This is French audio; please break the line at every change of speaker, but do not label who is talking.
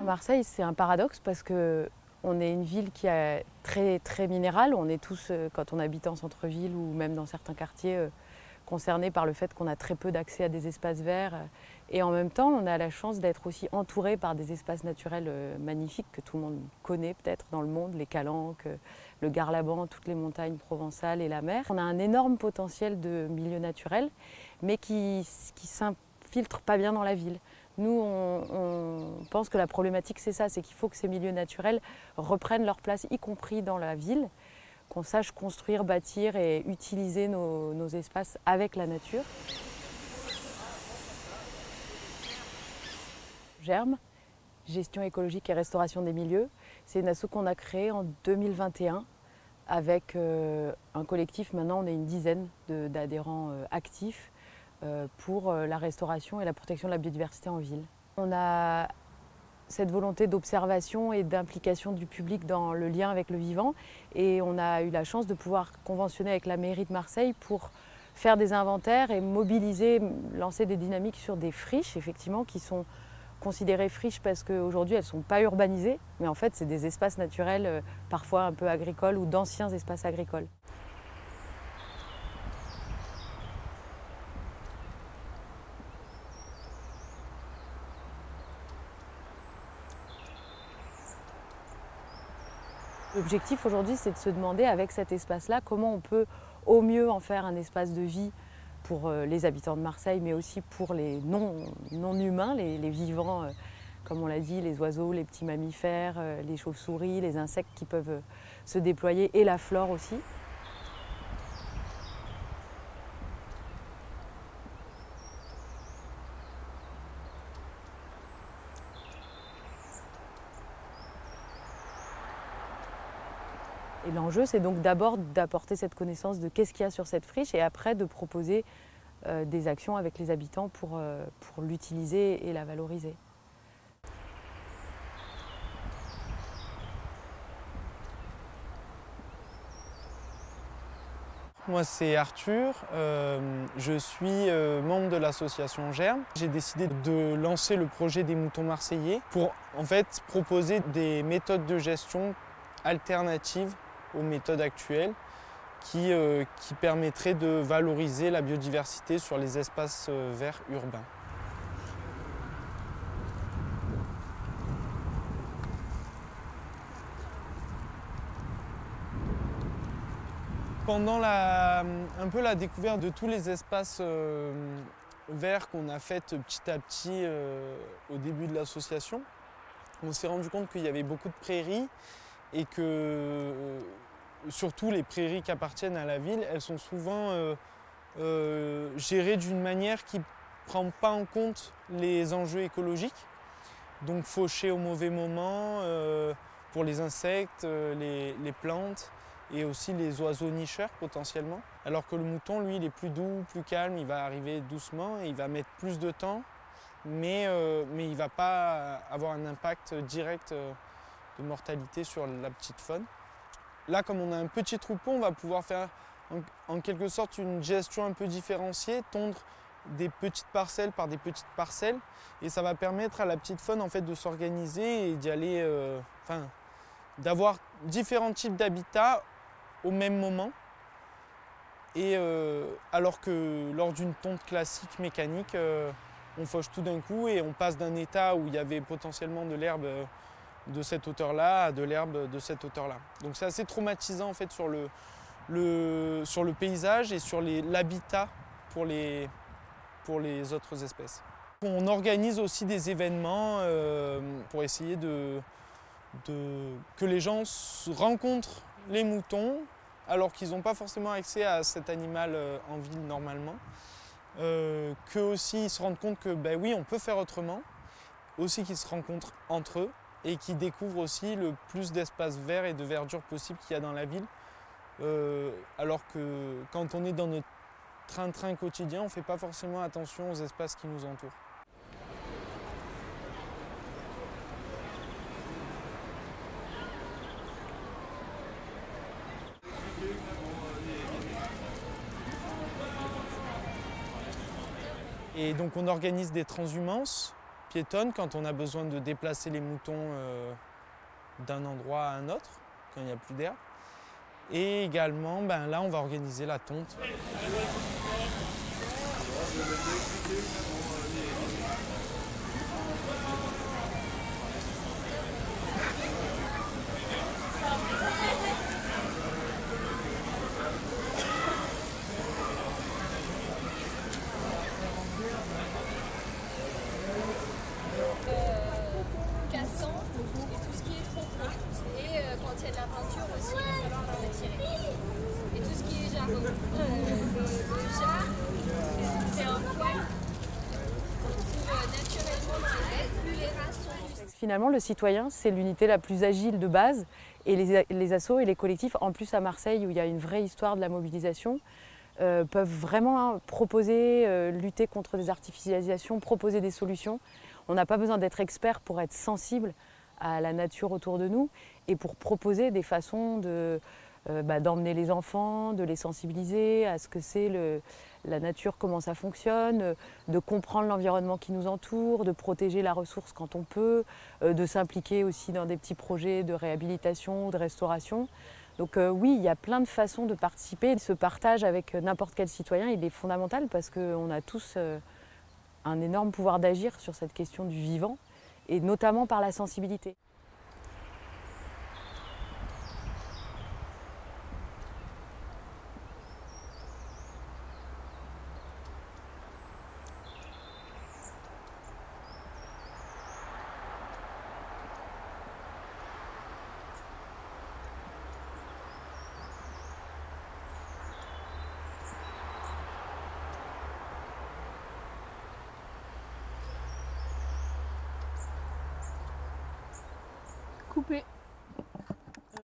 Marseille, c'est un paradoxe parce qu'on est une ville qui est très minérale. On est tous, quand on habite en centre-ville ou même dans certains quartiers, concernés par le fait qu'on a très peu d'accès à des espaces verts. Et en même temps, on a la chance d'être aussi entouré par des espaces naturels magnifiques que tout le monde connaît peut-être dans le monde, les Calanques, le Garlaban, toutes les montagnes provençales et la mer. On a un énorme potentiel de milieu naturel, mais qui s'infiltre pas bien dans la ville. Nous, on pense que la problématique, c'est ça, c'est qu'il faut que ces milieux naturels reprennent leur place, y compris dans la ville, qu'on sache construire, bâtir et utiliser nos espaces avec la nature. Germe, gestion écologique et restauration des milieux. C'est une asso qu'on a créée en 2021 avec un collectif. Maintenant, on est une dizaine d'adhérents actifs pour la restauration et la protection de la biodiversité en ville. On a cette volonté d'observation et d'implication du public dans le lien avec le vivant et on a eu la chance de pouvoir conventionner avec la mairie de Marseille pour faire des inventaires et mobiliser, lancer des dynamiques sur des friches effectivement qui sont considérées friches parce qu'aujourd'hui elles ne sont pas urbanisées, mais en fait c'est des espaces naturels parfois un peu agricoles ou d'anciens espaces agricoles. L'objectif aujourd'hui, c'est de se demander avec cet espace-là comment on peut au mieux en faire un espace de vie pour les habitants de Marseille, mais aussi pour les non-humains, les vivants, comme on l'a dit, les oiseaux, les petits mammifères, les chauves-souris, les insectes qui peuvent se déployer et la flore aussi. Et l'enjeu, c'est donc d'abord d'apporter cette connaissance de qu'est-ce qu'il y a sur cette friche et après de proposer des actions avec les habitants pour l'utiliser et la valoriser.
Moi c'est Arthur, je suis membre de l'association Germe. J'ai décidé de lancer le projet des moutons marseillais pour en fait proposer des méthodes de gestion alternatives aux méthodes actuelles qui permettraient de valoriser la biodiversité sur les espaces verts urbains. Pendant un peu la découverte de tous les espaces verts qu'on a fait petit à petit au début de l'association, on s'est rendu compte qu'il y avait beaucoup de prairies et que surtout les prairies qui appartiennent à la ville, elles sont souvent gérées d'une manière qui ne prend pas en compte les enjeux écologiques. Donc fauchées au mauvais moment pour les insectes, les plantes et aussi les oiseaux nicheurs potentiellement. Alors que le mouton, lui, il est plus doux, plus calme, il va arriver doucement et il va mettre plus de temps, mais il ne va pas avoir un impact direct de mortalité sur la petite faune. Là, comme on a un petit troupeau, on va pouvoir faire en quelque sorte une gestion un peu différenciée, tondre des petites parcelles par des petites parcelles, et ça va permettre à la petite faune en fait, de s'organiser et d'y aller, d'avoir différents types d'habitats au même moment. Et alors que lors d'une tonte classique mécanique, on fauche tout d'un coup et on passe d'un état où il y avait potentiellement de l'herbe de cette hauteur-là à de l'herbe de cette hauteur-là. Donc c'est assez traumatisant en fait sur le paysage et sur l'habitat pour les autres espèces. On organise aussi des événements pour essayer que les gens rencontrent les moutons alors qu'ils n'ont pas forcément accès à cet animal en ville normalement. Qu'eux aussi ils se rendent compte que ben oui, on peut faire autrement, aussi qu'ils se rencontrent entre eux et qu'ils découvrent aussi le plus d'espaces verts et de verdure possible qu'il y a dans la ville. Alors que quand on est dans notre train-train quotidien, on ne fait pas forcément attention aux espaces qui nous entourent. Et donc on organise des transhumances piétonne quand on a besoin de déplacer les moutons d'un endroit à un autre, quand il n'y a plus d'air. Et également, là, on va organiser la tonte.
Cassant et tout ce qui est trop gros. Et quand il y a de la peinture aussi, il va falloir la retirer. Et tout ce qui est jargon. Le jar, c'est un poil qu'on trouve naturellement dans les ailes. Plus les races sont plus...
Finalement, le citoyen, c'est l'unité la plus agile de base. Et les assos et les collectifs, en plus à Marseille, où il y a une vraie histoire de la mobilisation, peuvent vraiment proposer, lutter contre des artificialisations, proposer des solutions. On n'a pas besoin d'être expert pour être sensible à la nature autour de nous et pour proposer des façons d'emmener les enfants, de les sensibiliser à ce que c'est la nature, comment ça fonctionne, de comprendre l'environnement qui nous entoure, de protéger la ressource quand on peut, de s'impliquer aussi dans des petits projets de réhabilitation, de restauration. Donc oui, il y a plein de façons de participer. Ce partage avec n'importe quel citoyen, il est fondamental parce qu'on a tous un énorme pouvoir d'agir sur cette question du vivant, et notamment par la sensibilité.
Coupé.